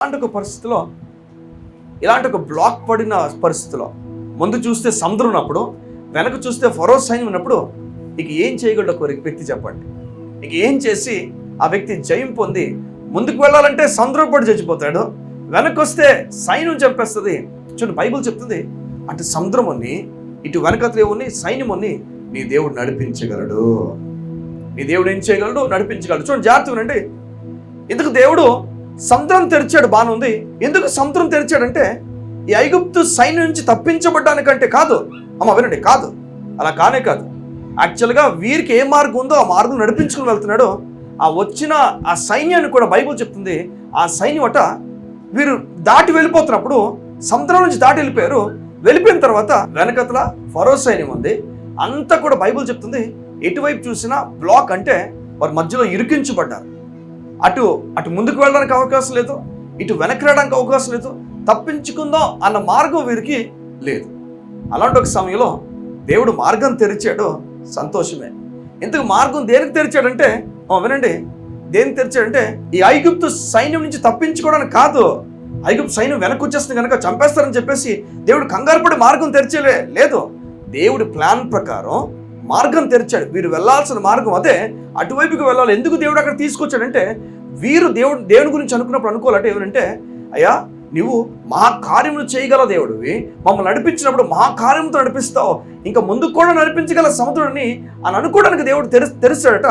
ఇలాంటి ఒక పరిస్థితిలో, ఇలాంటి ఒక బ్లాక్ పడిన పరిస్థితిలో ముందు చూస్తే సముద్రం ఉన్నప్పుడు, వెనక చూస్తే ఫరో సైన్యం ఉన్నప్పుడు ఇక ఏం చేయగలడు ఒక వ్యక్తి చెప్పండి? ఇక ఏం చేసి ఆ వ్యక్తి జయం పొంది ముందుకు వెళ్ళాలంటే సముద్రం పడి చచ్చిపోతాడు, వెనక్కి వస్తే సైన్యం చంపేస్తుంది. చూడండి, బైబిల్ చెప్తుంది అటు సముద్రముని ఇటు వెనకత్రేవుని సైన్యముని నీ దేవుడు నడిపించగలడు. నీ దేవుడు ఏం చేయగలడు? నడిపించగలడు. చూడండి, జాగ్రత్త వినండి. ఎందుకు దేవుడు సముద్రం తెరిచాడు? బాగానే ఉంది. ఎందుకు సముద్రం తెరిచాడంటే ఈ ఐగుప్తు సైన్యం నుంచి తప్పించబడ్డానికంటే కాదు. వినండి, కాదు, అలా కానే కాదు. యాక్చువల్గా వీరికి ఏ మార్గం ఉందో ఆ మార్గం నడిపించుకుని వెళ్తున్నాడు. ఆ వచ్చిన ఆ సైన్యాన్ని కూడా బైబిల్ చెప్తుంది, ఆ సైన్యం అట వీరు దాటి వెళ్ళిపోతున్నప్పుడు సముద్రం నుంచి దాటి వెళ్ళిపోయారు. వెళ్ళిపోయిన తర్వాత వెనకతల ఫరో సైన్యం ఉంది. అంతా కూడా బైబిల్ చెప్తుంది ఎటువైపు చూసినా బ్లాక్, అంటే వారి మధ్యలో ఇరికించబడ్డారు. అటు అటు ముందుకు వెళ్ళడానికి అవకాశం లేదు, ఇటు వెనక్కి రావడానికి అవకాశం లేదు, తప్పించుకుందాం అన్న మార్గం వీరికి లేదు. అలాంటి ఒక సమయంలో దేవుడు మార్గం తెరిచాడు. సంతోషమే. ఇంతకు మార్గం దేనికి తెరిచాడంటే, వినండి, దేనికి తెరిచాడంటే ఈ ఐగుప్తు సైన్యం నుంచి తప్పించుకోవడానికి కాదు. ఐగుప్తు సైన్యం వెనక్కి వచ్చేస్తుంది కనుక చంపేస్తారని చెప్పేసి దేవుడు కంగారుపడి మార్గం తెరిచేలే లేదు. దేవుడి ప్లాన్ ప్రకారం మార్గం తెరిచాడు. వీరు వెళ్ళాల్సిన మార్గం అదే, అటువైపుకి వెళ్ళాలి. ఎందుకు దేవుడు అక్కడ తీసుకొచ్చాడంటే వీరు దేవుని గురించి అనుకున్నప్పుడు అనుకోవాలంటే ఏమంటే, అయ్యా నువ్వు మహాకార్యములు చేయగల దేవుడివి, మమ్మల్ని నడిపించినప్పుడు మహాకార్యంతో నడిపిస్తావు, ఇంకా ముందుకు కూడా నడిపించగల సముద్రాన్ని అని అనుకోవడానికి దేవుడు తెరిచాడట.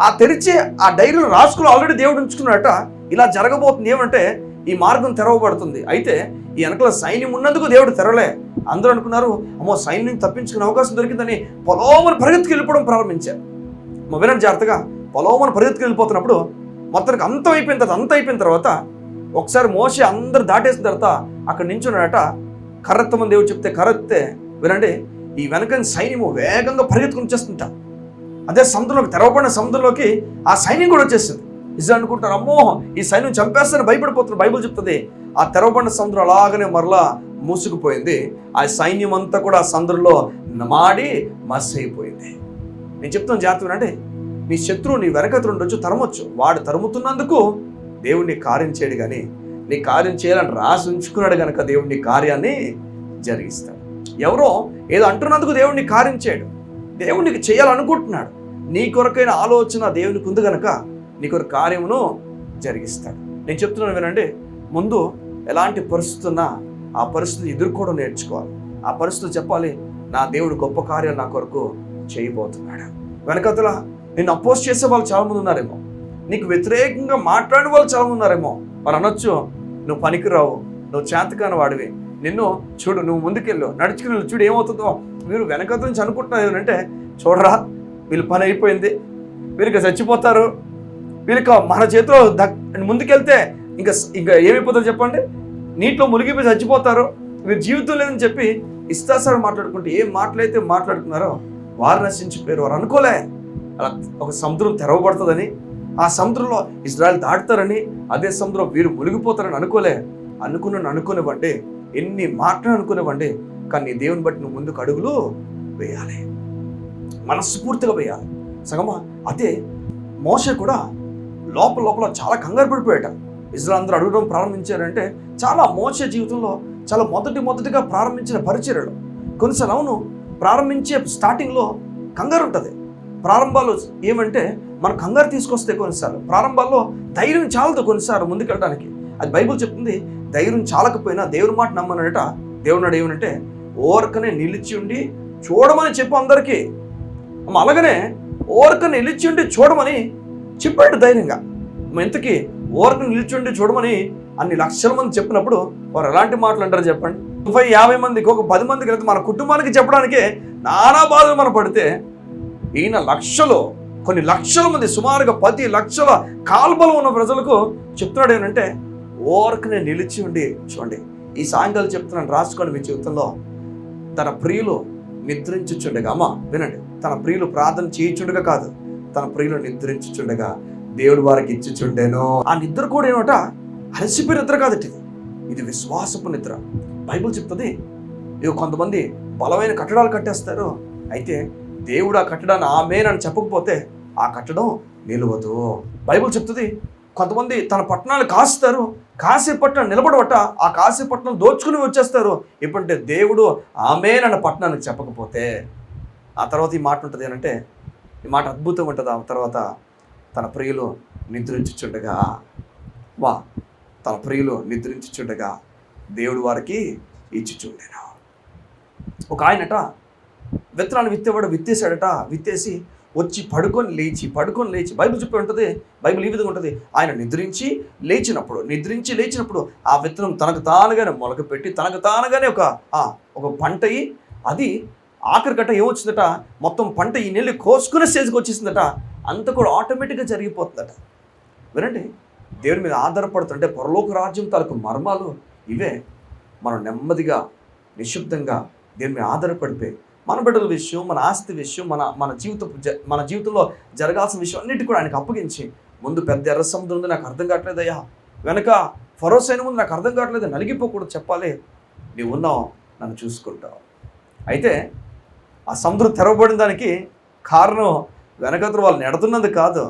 ఆ తెరిచే ఆ డైరీలో రాసుకుని ఆల్రెడీ దేవుడు ఉంచుకున్నాడట. ఇలా జరగబోతుంది ఏమంటే ఈ మార్గం తెరవబడుతుంది. అయితే ఈ వెనకల సైన్యం ఉన్నందుకు దేవుడు తెరలే. అందరూ అనుకున్నారు అమ్మో సైన్యం తప్పించుకునే అవకాశం దొరికిందని పొలోమని పరిగెత్తుకు వెళ్ళిపోవడం ప్రారంభించారు. వినండి జాగ్రత్తగా. పొలోమని పరిగెత్తుకు వెళ్ళిపోతున్నప్పుడు మొత్తానికి అంత అయిపోయిన తర్వాత ఒకసారి మోషే అందరు దాటేసిన తర్వాత అక్కడ నించున్నాడట. కర్రెత్తమని దేవుడు చెప్తే కర్రెత్తే, వినండి, ఈ వెనకని సైన్యము వేగంగా పరిగెత్తుకుని వచ్చేస్తుంటా. అదే సముద్రంలోకి, తెరవబడిన సముద్రంలోకి ఆ సైన్యం కూడా వచ్చేస్తుంది. ఇజ్రాయెల్ అనుకుంటారు అమ్మో ఈ సైన్యం చంపేస్తారని భయపడిపోతున్నారు. బైబిల్ చెప్తుంది ఆ తెరవబడిన సముద్రం అలాగనే మరలా మూసుకుపోయింది. ఆ సైన్యం అంతా కూడా ఆ సముద్రంలో మాడి మస్సైపోయింది. నేను చెప్తాను జాగ్రత్త వినండి. నీ శత్రువు నీ వెనకతలు ఉండొచ్చు, తరమొచ్చు. వాడు తరుముతున్నందుకు దేవుడు నీ కార్యం చేయడు, కానీ నీ కార్యం చేయాలని రాసి ఉంచుకున్నాడు కనుక దేవుడు నీ కార్యాన్ని జరిగిస్తాడు. ఎవరో ఏదో అంటున్నందుకు దేవుడు నీ కార్యం చేయడు. దేవుడు నీకు చేయాలనుకుంటున్నాడు. నీ కొరకైన ఆలోచన దేవునికి ఉంది కనుక నీ కొరకు కార్యమును జరిగిస్తాడు. నేను చెప్తున్నాను వినండి, ముందు ఎలాంటి పరిస్థితి ఉన్నా ఆ పరిస్థితిని ఎదుర్కోవడం నేర్చుకోవాలి. ఆ పరిస్థితులు చెప్పాలి, నా దేవుడు గొప్ప కార్యాలు నా కొరకు చేయబోతున్నాడు. వెనకతల నిన్ను అపోజ్ చేసే వాళ్ళు చాలామంది ఉన్నారేమో, నీకు వ్యతిరేకంగా మాట్లాడే వాళ్ళు చాలామంది ఉన్నారేమో. వాళ్ళు అనొచ్చు నువ్వు పనికిరావు, నువ్వు చేతకాని వాడివి, నిన్ను చూడు నువ్వు ముందుకెళ్ళు, నడుచుకుని చూడు ఏమవుతుందో. వీరు వెనకత నుంచి అనుకుంటున్నారు ఏమంటే, చూడరా వీళ్ళు పని అయిపోయింది, వీరికి చచ్చిపోతారు, వీరికి మన చేతిలో ముందుకెళ్తే ఇంకా ఏమైపోతుందో చెప్పండి, నీటిలో మునిగిపోయి చచ్చిపోతారు, వీరి జీవితం లేదని చెప్పి ఇష్టాసారం మాట్లాడుకుంటే ఏ మాటలైతే మాట్లాడుతున్నారో వారు నశించిపోయారు. వారు అనుకోలే అలా ఒక సముద్రం తెరవబడుతుందని, ఆ సముద్రంలో ఇజ్రాయెల్ దాటుతారని, అదే సముద్రం వీరు మునిగిపోతారని అనుకునేవ్వండి, ఎన్ని మాటలు అనుకునేవ్వండి, కానీ దేవుని బట్టి నువ్వు ముందుకు అడుగులు వేయాలి, మనస్ఫూర్తిగా వేయాలి. సగమా అదే మోషే కూడా లోపల చాలా కంగారు పడిపోయాట. ఇజ్రాయెల్ అందరూ అడగడం ప్రారంభించారంటే చాలా మోషే జీవితంలో చాలా మొదటిగా ప్రారంభించిన పరిచర్యలు కొన్నిసార్లు అవును ప్రారంభించే స్టార్టింగ్లో కంగారు ఉంటుంది. ప్రారంభాలు ఏమంటే మన కంగారు తీసుకొస్తే కొన్నిసార్లు ప్రారంభాల్లో ధైర్యం చాలదు కొన్నిసార్లు ముందుకెళ్ళడానికి. అది బైబిల్ చెప్తుంది, ధైర్యం చాలకపోయినా దేవుని మాట నమ్మనట. దేవుడు ఏమనంటే ఓరకనే నిలిచి ఉండి చూడమని చెప్పు అందరికీ. అలాగనే ఓరకనే నిలిచి ఉండి చూడమని చెప్పాడు ధైర్యంగా. ఎంతకీ ఓరకను నిలిచి ఉండి చూడమని అన్ని లక్షల మంది చెప్పినప్పుడు వారు ఎలాంటి మాటలు అంటారు చెప్పండి? 50 మందికి ఒక 10 మందికి అయితే మన కుటుంబానికి చెప్పడానికే నానా బాధలు మనం పడితే, ఈయన కొన్ని లక్షల మంది సుమారుగా 10 లక్షల కాల్బలం ఉన్న ప్రజలకు చెప్తున్నాడు ఏమంటే ఓరకనే నిలిచి ఉండి చూడండి. ఈ సాయంకాలం చెప్తున్నాను, రాసుకోండి మీ జీవితంలో. తన ప్రియులు నిద్రించుచుండగా, వినండి, తన ప్రియులు ప్రార్థన చేయించుండగా కాదు, తన ప్రియులు నిద్రించుచుండగా దేవుడు వారికి ఇచ్చిచుండేనో. ఆ నిద్ర కూడా ఏమట అలసిపోయిన నిద్ర కాదట, ఇది విశ్వాసపు నిద్ర. బైబిల్ చెప్తుంది ఇక కొంతమంది బలమైన కట్టడాలు కట్టేస్తారు, అయితే దేవుడు ఆ కట్టడాన్ని ఆమేనని చెప్పకపోతే ఆ కట్టడం నిలవదు. బైబిల్ చెప్తుంది కొంతమంది తన పట్టణాలు కాస్తారు, కాశీపట్నం నిలబడబట్ట ఆ కాశీపట్నం దోచుకుని వచ్చేస్తారు. ఎప్పుడంటే దేవుడు ఆమేన్ అన్న పట్టణానికి చెప్పకపోతే ఆ తర్వాత ఈ మాట ఉంటుంది ఏంటంటే, ఈ మాట అద్భుతంగా ఉంటుంది. ఆ తర్వాత తన ప్రియులు నిద్రించుచుండగా తన ప్రియులు నిద్రించుచుండగా దేవుడు వారికి ఇచ్చిచుండెను. ఒక ఆయనట విత్తనాలు విత్తేవాడు విత్తేశాడట. విత్తేసి వచ్చి పడుకొని లేచి బైబిల్ చెప్పి ఉంటుంది. బైబిల్ ఈ విధంగా ఉంటుంది, ఆయన నిద్రించి లేచినప్పుడు ఆ విత్తనం తనకు తానుగానే మొలకపెట్టి తనకు తానుగానే ఒక పంట అయ్యి, అది ఆఖరి గట్ట ఏమొచ్చిందట, మొత్తం పంట ఈ నెల్లి కోసుకునే స్టేజ్కి వచ్చేసిందట. అంత కూడా ఆటోమేటిక్గా జరిగిపోతుందట. వినండి, దేవుని మీద ఆధారపడుతుంటే పరలోక రాజ్యం తాలూకు మర్మాలు ఇవే. మనం నెమ్మదిగా నిశ్శబ్దంగా దేవుని మీద ఆధారపడిపోయి మన బిడ్డల విషయం, మన ఆస్తి విషయం, మన జీవితంలో జరగాల్సిన విషయం అన్నిటి కూడా ఆయనకు అప్పగించి, ముందు పెద్ద ఎర్ర సముద్రం ఉంది, నాకు అర్థం కావట్లేదయ్యా, వెనక ఫరో సైన్యం ఉంది, నాకు అర్థం కావట్లేదు, నలిగిపోకూడదు, చెప్పాలి, నీవు ఉన్నావు, నన్ను చూసుకుంటావు. అయితే ఆ సముద్రం తెరవబడిన దానికి కారణం వెనకతరు వాళ్ళు నెడుతున్నది కాదు.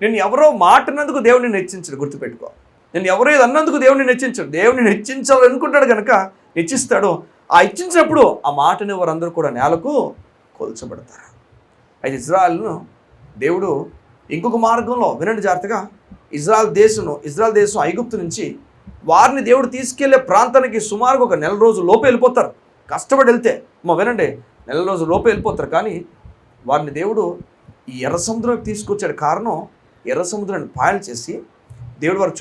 నేను ఎవరో మాటినందుకు దేవుడిని హెచ్చించడు. గుర్తుపెట్టుకో, నేను ఎవరో ఇది అన్నందుకు దేవుడిని హెచ్చించడు. దేవుడిని హెచ్చించాలనుకుంటాడు కనుక హెచ్చిస్తాడు. ఆ హెచ్చించినప్పుడు ఆ మాటని వారందరూ కూడా నేలకు కొల్చబడతారు. అయితే ఇజ్రాయెల్ను దేవుడు ఇంకొక మార్గంలో, వినండి జాగ్రత్తగా, ఇజ్రాయెల్ దేశం ఐగుప్తు నుంచి వారిని దేవుడు తీసుకెళ్లే ప్రాంతానికి సుమారుగా ఒక నెల రోజుల లోపు వెళ్ళిపోతారు. కష్టపడి వెళ్తే వినండి, నెల రోజుల లోపు వెళ్ళిపోతారు. కానీ వారిని దేవుడు ఈ ఎర్ర సముద్రంకి తీసుకొచ్చాడు. కారణం, ఎర్ర సముద్రాన్ని పాయలు చేసి దేవుడు వారు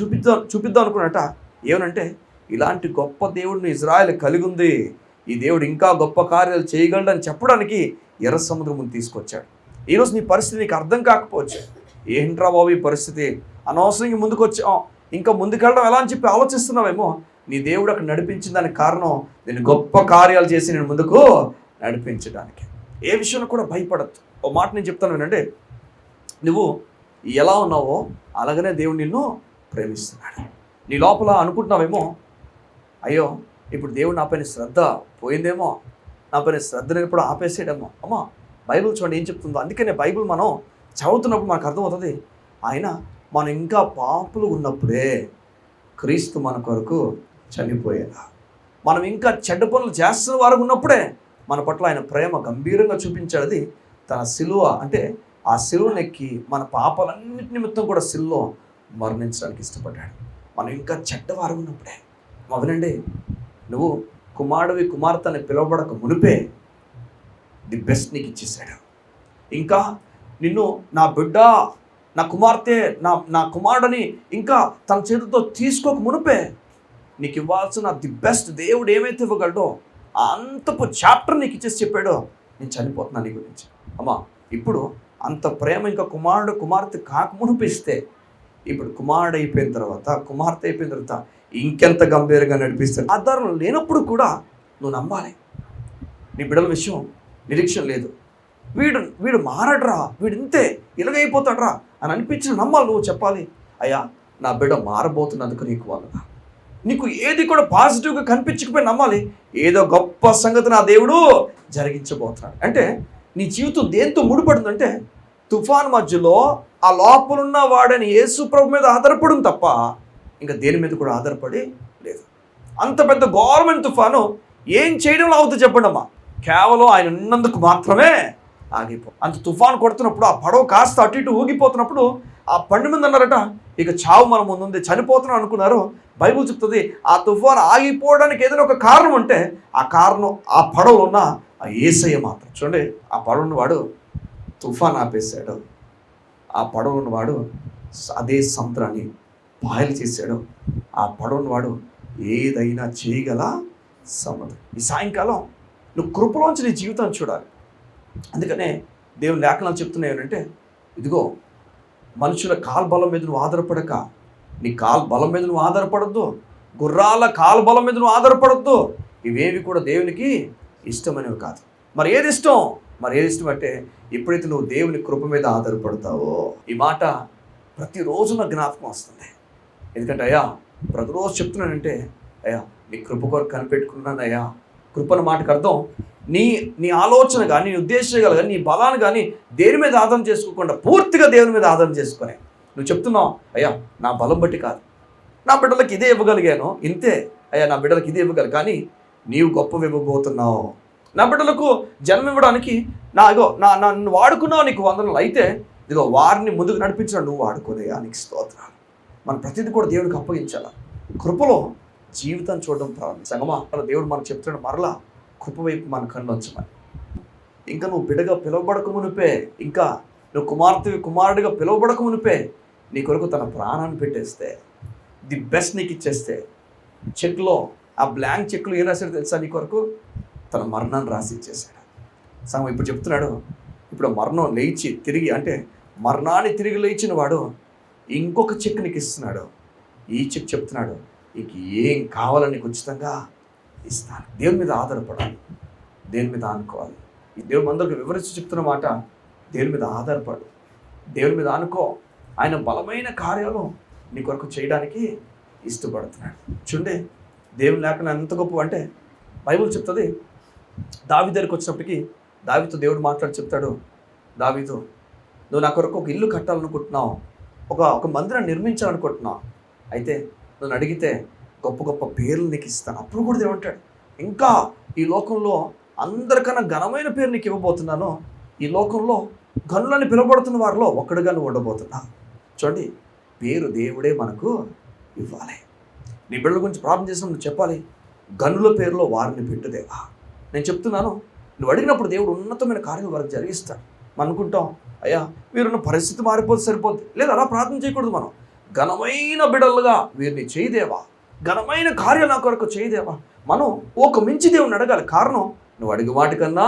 చూపిద్దాం అనుకున్నట. ఏమనంటే, ఇలాంటి గొప్ప దేవుడిని ఇజ్రాయెల్ కలిగి ఉంది, ఈ దేవుడు ఇంకా గొప్ప కార్యాలు చేయగలడని చెప్పడానికి ఎర్ర సముద్రం ముందు తీసుకొచ్చాడు. ఈరోజు నీ పరిస్థితి నీకు అర్థం కాకపోవచ్చు. ఏంట్రా బాబు ఈ పరిస్థితి, అనవసరంగా ముందుకు వచ్చాం, ఇంకా ముందుకెళ్ళడం ఎలా అని చెప్పి ఆలోచిస్తున్నావేమో. నీ దేవుడు అక్కడ నడిపించిన దానికి కారణం, నేను గొప్ప కార్యాలు చేసి నేను ముందుకు నడిపించడానికి. ఏ విషయంలో కూడా భయపడద్దు. ఓ మాట నేను చెప్తాను వినండి, నువ్వు ఎలా ఉన్నావో అలాగనే దేవుడు నిన్ను ప్రేమిస్తున్నాడు. నీ లోపల అనుకుంటున్నావేమో, అయ్యో ఇప్పుడు దేవుడు నా పైన శ్రద్ధ పోయిందేమో, నా పైన శ్రద్ధ లేనప్పుడు ఆపేసేయడమో. అమ్మా, బైబిల్ చూడండి ఏం చెప్తుందో. అందుకనే బైబిల్ మనం చదువుతున్నప్పుడు మనకు అర్థమవుతుంది, మనం ఇంకా పాపులు ఉన్నప్పుడే క్రీస్తు మన కొరకు చనిపోయేలా, మనం ఇంకా చెడ్డ పనులు చేస్తున్న వారు ఉన్నప్పుడే మన పట్ల ఆయన ప్రేమ గంభీరంగా చూపించాడు. తన సిలువ అంటే ఆ సిలువనెక్కి మన పాపాలన్నిటి నిమిత్తం కూడా సిలువలో మరణించడానికి ఇష్టపడ్డాడు. మనం ఇంకా చెడ్డవారు ఉన్నప్పుడే. వినండి, నువ్వు కుమారుడివి కుమార్తె అని పిలువబడక మునిపే ది బెస్ట్ నీకు ఇచ్చేసాడు. ఇంకా నిన్ను నా బిడ్డ, నా కుమార్తె, నా కుమారుడని ఇంకా తన చేతితో తీసుకోక మునిపే నీకు ఇవ్వాల్సిన ది బెస్ట్ దేవుడు ఏమైతే ఇవ్వగలడో అంతపు చాప్టర్ నీకు ఇచ్చేసి చెప్పాడో, నేను చనిపోతున్నాను నీ గురించి. అమ్మా, ఇప్పుడు అంత ప్రేమ ఇంకా కుమార్తె కాకమునిపిస్తే, ఇప్పుడు కుమారుడు అయిపోయిన తర్వాత, కుమార్తె అయిపోయిన తర్వాత ఇంకెంత గంభీరంగా నడిపిస్తాడు. ఆధారం లేనప్పుడు కూడా నువ్వు నమ్మాలి. నీ బిడ్డల విషయం నిరీక్షణ లేదు, వీడు మారడ్రా, వీడు ఇంతే ఇలాగైపోతాడ్రా అని అనిపించిన నమ్మాలి. నువ్వు చెప్పాలి, అయ్యా నా బిడ్డ మారబోతున్నందుకు నీకు వాళ్ళ నీకు ఏది కూడా పాజిటివ్గా కనిపించకపోయి నమ్మాలి. ఏదో గొప్ప సంగతి నా దేవుడు జరిగించబోతున్నాడు. అంటే నీ జీవితం దేంతో ముడిపడుతుందంటే, తుఫాను మధ్యలో ఆ లోపలున్న వాడని యేసు ప్రభు మీద ఆధారపడింది తప్ప ఇంకా దేని మీద కూడా ఆధారపడి లేదు. అంత పెద్ద గవర్నమెంట్ తుఫాను ఏం చేయడంలో అవుతుంది చెప్పండి అమ్మా, కేవలం ఆయన ఉన్నందుకు మాత్రమే అంత తుఫాను కొడుతున్నప్పుడు ఆ పడవ కాస్త అటు ఇటు ఊగిపోతున్నప్పుడు ఆ 12 మంది అన్నారట, ఇక చావు మన ముందుంది, చనిపోతున్నాం అనుకున్నారు. బైబిల్ చెప్తుంది, ఆ తుఫాను ఆగిపోవడానికి ఏదైనా ఒక కారణం ఉంటే ఆ కారణం ఆ పడవలో ఉన్న ఆ యేసయ్య మాత్రం. చూడండి, ఆ పడవను వాడు తుఫాన్ ఆపేశాడు. ఆ పడవను వాడు అదే సముద్రాన్ని పాయలు చేశాడు. ఆ పడవను వాడు ఏదైనా చేయగల సముద్రం. ఈ సాయంకాలం నువ్వు కృపలోంచి నీ జీవితాన్ని చూడాలి. అందుకనే దేవుని లేఖనాలు చెప్తున్నాయి ఏంటంటే, ఇదిగో మనుషుల కాల్బలం మీద నువ్వు ఆధారపడక, నీ బలం మీద నువ్వు ఆధారపడద్దు, గుర్రాల బలం మీద నువ్వు ఆధారపడద్దు. ఇవేవి కూడా దేవునికి ఇష్టమైనవి కాదు. మరి ఏది ఇష్టం అంటే, ఎప్పుడైతే నువ్వు దేవుని కృప మీద ఆధారపడతావో. ఈ మాట ప్రతిరోజు నాకు జ్ఞాపకం వస్తుంది. ఎందుకంటే అయ్యా ప్రతిరోజు చెప్తున్నానంటే, అయ్యా నీ కృప కొరకు కనిపెట్టుకున్నాను అయ్యా. కృపన మాటకు అర్థం, నీ ఆలోచన కానీ, నీ ఉద్దేశాలు కానీ, నీ బలాన్ని కానీ దేని మీద ఆధారం చేసుకోకుండా పూర్తిగా దేవుని మీద ఆధారం చేసుకొని నువ్వు చెప్తున్నావు, అయ్యా నా బలం బట్టి కాదు, నా బిడ్డలకు ఇదే ఇవ్వగలిగాను, ఇంతే అయ్యా, నా బిడ్డలకు ఇదే ఇవ్వగలను, కానీ నీవు గొప్పవి ఇవ్వబోతున్నావు. నా బిడ్డలకు జన్మ ఇవ్వడానికి నన్ను వాడుకున్నావు, నీకు వందనలు. అయితే ఇదిగో వారిని ముందుకు నడిపించడం నువ్వు వాడుకోలేయా, నీకు స్తోత్రాలు. మన ప్రతిదీ కూడా దేవుడికి అప్పగించాల. కృపలో జీవితాన్ని చూడడం ప్రారంభించమా. దేవుడు మనకు చెప్తున్నాడు, మరలా కృప వైపు మన కన్ను ఉంచమని. ఇంకా నువ్వు బిడ్డగా పిలువబడక మునిపే, ఇంకా నువ్వు కుమారుడిగా పిలువబడక మునిపే నీ కొరకు తన ప్రాణాన్ని పెట్టేస్తే, ది బెస్ట్ నీకు ఇచ్చేస్తే, చెక్లో ఆ బ్లాంక్ చెక్లో ఏం రాశాడు తెలుసా? నీ కొరకు తన మరణాన్ని రాసి ఇచ్చేసాడు. ఇప్పుడు చెప్తున్నాడు, ఇప్పుడు మరణం లేచి తిరిగి, అంటే మరణాన్ని తిరిగి లేచిన వాడు ఇంకొక చెక్ నీకు ఇస్తున్నాడు. ఈ చెక్ చెప్తున్నాడు, నీకు ఏం కావాలని నీకు ఉచితంగా ఇస్తాను. దేవుని మీద ఆధారపడాలి, దేవుని మీద ఆనుకోవాలి. ఈ దేవుని అందరికి వివరించి చెప్తున్న మాట, దేవుని మీద ఆధారపడు, దేవుని మీద ఆనుకో. ఆయన బలమైన కార్యాలు నీ కొరకు చేయడానికి ఇష్టపడుతున్నాడు. చూడండి, దేవుని లేకుండా ఎంత గొప్ప అంటే బైబిల్ చెప్తుంది. దావీదు దగ్గరికి వచ్చినప్పటికీ దావీదుతో దేవుడు మాట్లాడి చెప్తాడు, దావీదు, నువ్వు నా కొరకు ఒక ఇల్లు కట్టాలనుకుంటున్నావు, ఒక మందిరాన్ని నిర్మించాలనుకుంటున్నావు. అయితే నన్ను అడిగితే గొప్ప గొప్ప పేర్లు నీకు ఇస్తాను. అప్పుడు కూడా దేవుడు అంటాడు, ఇంకా ఈ లోకంలో అందరికన్నా ఘనమైన పేరు నీకు ఇవ్వబోతున్నాను. ఈ లోకంలో గనులని పిలువబడుతున్న వారిలో ఒక్కడుగా నువ్వు ఉండబోతున్నావు. చూడండి, పేరు దేవుడే మనకు ఇవ్వాలి. నీ బిడ్డల గురించి ప్రార్థన చేసినప్పుడు నువ్వు చెప్పాలి, గనుల పేరులో వారిని పెట్టుదేవా. నేను చెప్తున్నాను, నువ్వు అడిగినప్పుడు దేవుడు ఉన్నతమైన కార్యాలు వారికి జరిగిస్తాడు. మనం అనుకుంటాం, అయ్యా వీరున్న పరిస్థితి మారిపోతే సరిపోద్ది. లేదు, అలా ప్రార్థన చేయకూడదు. మనం ఘనమైన బిడ్డలుగా వీరిని చేయదేవా, ఘనమైన కార్యాలు నా కొరకు చేయదేవా. మనం ఒక మించి దేవుడిని అడగాలి. కారణం, నువ్వు అడిగే వాటికన్నా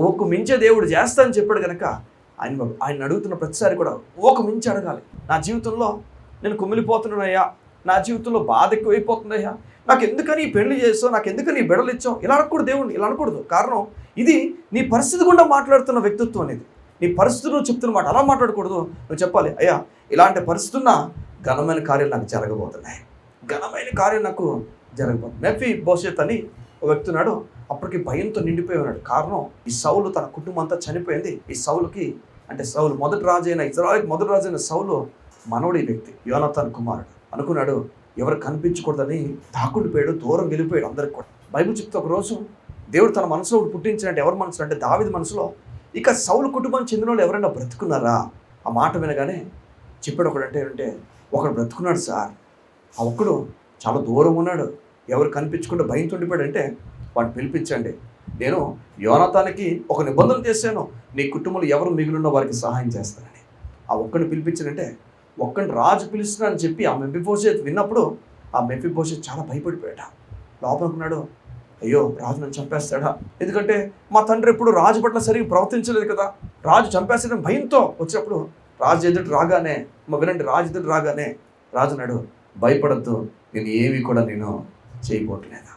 ఒక మించే దేవుడు చేస్తా అని చెప్పాడు కనుక ఆయన అడుగుతున్న ప్రతిసారి కూడా ఒక మించి అడగాలి. నా జీవితంలో నేను కుమిలిపోతున్నానయ్యా, నా జీవితంలో బాధ ఎక్కువైపోతుందయ్యా, నాకు ఎందుకని ఈ పెళ్లి చేసావు, నాకు ఎందుకని ఈ బిడ్డలు ఇచ్చావు, ఇలా అనకూడదు. దేవుడిని ఇలా అనకూడదు. కారణం, ఇది నీ పరిస్థితి గుండా మాట్లాడుతున్న వ్యక్తిత్వం అనేది. నీ పరిస్థితి నువ్వు చెప్తున్న మాట అలా మాట్లాడకూడదు. నువ్వు చెప్పాలి, అయ్యా ఇలాంటి పరిస్థితి ఉన్న ఘనమైన కార్యాలు నాకు జరగబోతున్నాయి, ఘనమైన కార్యం నాకు జరగబోతుంది. మెఫీబోషెత్ అని ఒక వ్యక్తి ఉన్నాడు. అప్పటికి భయంతో నిండిపోయి ఉన్నాడు. కారణం, ఈ సౌలు తన కుటుంబం అంతా చనిపోయింది. ఈ సౌలుకి, అంటే సౌలు ఇజ్రాయెల్ మొదటి రాజు అయిన సౌలు మనవడి వ్యక్తి, యోనాతాను కుమారుడు. అనుకున్నాడు, ఎవరు కనిపించకూడదని దాక్కుండిపోయాడు, దూరం వెళ్ళిపోయాడు అందరికి కూడా. బైబిల్ చెప్తే ఒకరోజు దేవుడు తన మనసులో పుట్టించినట్టు, ఎవరి మనసులో అంటే దావీదు మనసులో, ఇక సౌలు కుటుంబానికి చెందిన వాళ్ళు ఎవరైనా బ్రతుకున్నారా? ఆ మాట వినగానే చెప్పాడు ఒకడు బ్రతుకున్నాడు సార్. ఆ ఒక్కడు చాలా దూరం ఉన్నాడు, ఎవరు కనిపించకుండా భయంతో ఉండిపోయాడంటే వాడిని పిలిపించండి. నేను యోనాతానికి ఒక నిబంధన చేశాను, నీ కుటుంబంలో ఎవరు మిగిలిన వారికి సహాయం చేస్తానని. ఆ ఒక్కడిని పిలిపించాడంటే, ఒక్కడిని రాజు పిలుస్తున్నా అని చెప్పి ఆ మెఫీబోషెత్ విన్నప్పుడు ఆ మెఫీబోషెత్ చాలా భయపడిపోయాడు. లోపలనుకున్నాడు, అయ్యో రాజు నన్ను చంపేస్తాడా, ఎందుకంటే మా తండ్రి ఎప్పుడు రాజు పట్ల సరిగ్గా ప్రవర్తించలేదు కదా, రాజు చంపేస్తాడని భయంతో వచ్చినప్పుడు రాజు ఎదుటి రాగానే రాజు అన్నాడు, భయపడద్దు, నేను ఏమీ కూడా నేను చేయబోట్లేదు.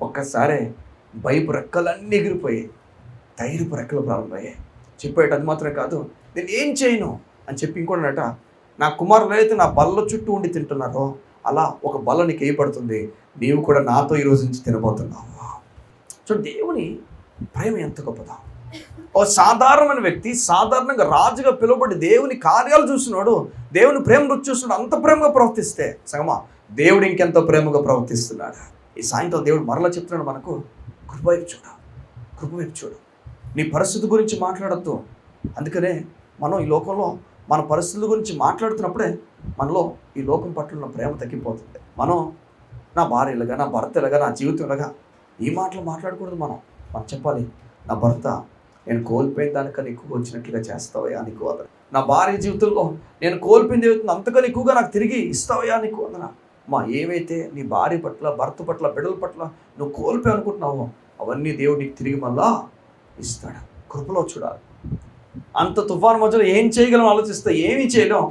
ఒక్కసారే భయపు రెక్కలన్నీ ఎగిరిపోయి ధైర్యపు రెక్కలు ప్రారంభమయ్యాయి. చెప్పేట అది మాత్రమే కాదు, నేను ఏం చేయను అని చెప్పి ఇంకోటనట, నా కుమారులు అయితే నా బల్ల చుట్టూ ఉండి తింటున్నారో అలా ఒక బల్ల నీకు ఏర్పడుతుంది, నీవు కూడా నాతో ఈరోజు నుంచి తినబోతున్నావు. సో దేవుని ప్రేమ ఎంత గొప్పదా. ఓ సాధారణమైన వ్యక్తి సాధారణంగా రాజుగా పిలువబడి దేవుని కార్యాలు చూస్తున్నాడు, దేవుని ప్రేమ రుచి చూస్తున్నాడు. అంత ప్రేమగా ప్రవర్తిస్తే సగమా దేవుడు ఇంకెంతో ప్రేమగా ప్రవర్తిస్తున్నాడు. ఈ సాయంత్రం దేవుడు మరలా చెప్తున్నాడు మనకు, కృప వైపు చూడు. నీ పరిస్థితి గురించి మాట్లాడద్దు. అందుకనే మనం ఈ లోకంలో మన పరిస్థితుల గురించి మాట్లాడుతున్నప్పుడే మనలో ఈ లోకం పట్ల ఉన్న ప్రేమ తగ్గిపోతుంది. మనం నా భార్య ఇలాగా, నా భర్త ఇలాగా, నా జీవితం ఇలాగా ఈ మాటలు మాట్లాడకూడదు. మనం చెప్పాలి, నా భర్త నేను కోల్పోయిన దానికన్నా ఎక్కువ వచ్చినట్లుగా చేస్తావయ్యా నీకు వదన. నా భార్య జీవితంలో నేను కోల్పోయింది ఏమవుతుంది అంతకన్నా ఎక్కువగా నాకు తిరిగి ఇస్తావయ్యా నీకు వదన. ఏవైతే నీ భార్య పట్ల, భర్త పట్ల, బిడ్డల పట్ల నువ్వు కోల్పోయి అనుకుంటున్నావో అవన్నీ దేవుడు నీకు తిరిగి మళ్ళా ఇస్తాడు. కృపలో చూడాలి. అంత తుఫాను మధ్యలో ఏం చేయగలం ఆలోచిస్తే ఏమీ చేయలేం.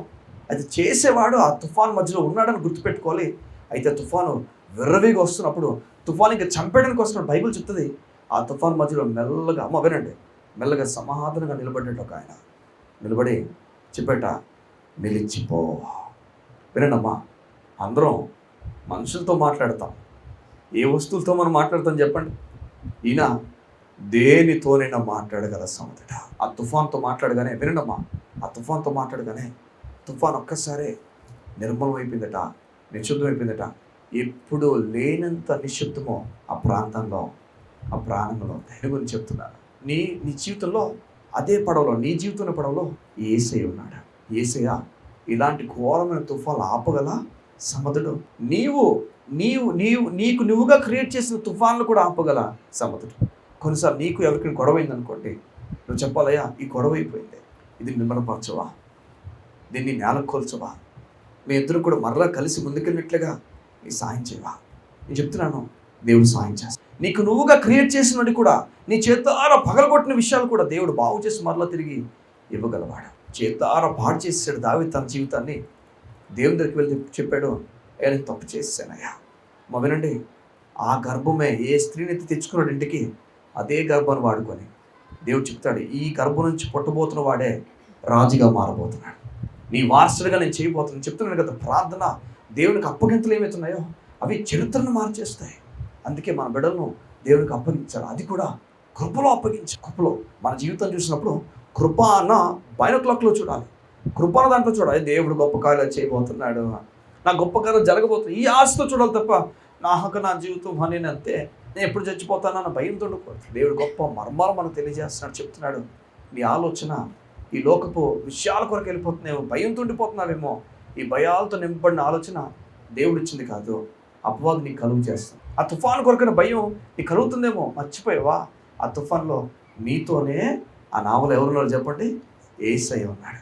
అది చేసేవాడు ఆ తుఫాను మధ్యలో ఉన్నాడని గుర్తుపెట్టుకోవాలి. అయితే తుఫాను విర్రవీగా వస్తున్నప్పుడు, తుఫాను ఇంకా చంపేయడానికి వస్తున్నప్పుడు బైబిల్ చెప్తుంది, ఆ తుఫాను మధ్యలో మెల్లగా వినండి, మెల్లగా సమాధానంగా నిలబడ్డాడు ఒక ఆయన. నిలబడి చెప్పేట, నిలిచిపో. వినండమ్మా, అందరం మనుషులతో మాట్లాడతాం, ఏ వస్తువులతో మనం మాట్లాడతాం చెప్పండి? ఈయన దేనితోనైనా మాట్లాడగల సమర్థుడ. ఆ తుఫాన్తో మాట్లాడగానే, వినండమ్మా, ఆ తుఫాన్తో మాట్లాడగానే తుఫాన్ ఒక్కసారే నిర్మలం అయిపోయిందట. నిశ్శబ్దం అయిపోయిందట. ఎప్పుడు లేనంత నిశ్శబ్దమో ఆ ప్రాంతంలో, ఆ ప్రాణంలో దాని గురించి చెప్తున్నాను. నీ నీ జీవితంలో అదే పడవలో, నీ జీవితంలో పడవలో యేసయ్య ఉన్నాడు. యేసయ్య ఇలాంటి ఘోరమైన తుఫాను ఆపగల సమర్థుడు. నీవు నీవు నీవు నీకు నువ్వుగా క్రియేట్ చేసిన తుఫాన్లు కూడా ఆపగల సమర్థుడు. కొన్నిసార్లు నీకు ఎవరికైనా గొడవ అయిందనుకోండి, నువ్వు చెప్పాలయ్యా ఈ గొడవ అయిపోయింది, ఇది నిమ్మలపరచవా, దీన్ని నేలకొల్చవా, మీ ఇద్దరు కూడా మరలా కలిసి ముందుకెళ్ళినట్లుగా నీ సాయం చేయవా? నేను చెప్తున్నాను, దేవుడు సాయం చేస్తాడు. నీకు నువ్వుగా క్రియేట్ చేసినవి కూడా, నీ చేతారా పగలగొట్టిన విషయాలు కూడా దేవుడు బాగు చేసి మరలా తిరిగి ఇవ్వగలవాడు. చేతారా పాడు చేసాడు దావీదు తన జీవితాన్ని. దేవుని దగ్గరికి వెళ్ళి చెప్పాడు, నేను తప్పు చేశానయ్యా. మా వినండి, ఆ గర్భమే ఏ స్త్రీని ఎత్తి తెచ్చుకున్నాడు ఇంటికి, అదే గర్భాన్ని వాడుకొని దేవుడు చెప్తాడు, ఈ గర్భం నుంచి పుట్టబోతున్న వాడే రాజుగా మారబోతున్నాడు, నీ వారసుడిగా నేను చేయబోతున్నాను. చెప్తున్నాను కదా, ప్రార్థన దేవునికి అప్పగింతలు ఏమవుతున్నాయో అవి చరిత్రను మార్చేస్తాయి. అందుకే మన బిడ్డలను దేవునికి అప్పగించాలి, అది కూడా కృపలో అప్పగించాలి. కృపలో మన జీవితం చూసినప్పుడు కృప అన్న బైనోక్లాక్లో చూడాలి, కృప అన్న దాంట్లో చూడాలి. దేవుడు గొప్ప కార్యాలు చేయబోతున్నాడు, నా గొప్ప కార్యం జరగబోతుంది, ఈ ఆశతో చూడాలి తప్ప నా జీవితం నేను అంతే, నేను ఎప్పుడు చచ్చిపోతానో అన్న భయంతో ఉండకూడదు. దేవుడు గొప్ప మర్మాలు మనకు తెలియజేస్తున్నాడు. చెప్తున్నాడు, నీ ఆలోచన ఈ లోకపు విషయాల కొరకు వెళ్ళిపోతున్నావు, భయంతో ఉండిపోతున్నావేమో. ఈ భయాలతో నింపబడిన ఆలోచన దేవుడు ఇచ్చింది కాదు, అపవాదు నీకు కలుగు చేస్తాను. ఆ తుఫాను కొరకైన భయం నీకు కలుగుతుందేమో, మర్చిపోయావా? ఆ తుఫాన్లో నీతోనే ఆ నావలో ఎవరున్నారు చెప్పండి? యేసయ్య ఉన్నాడు.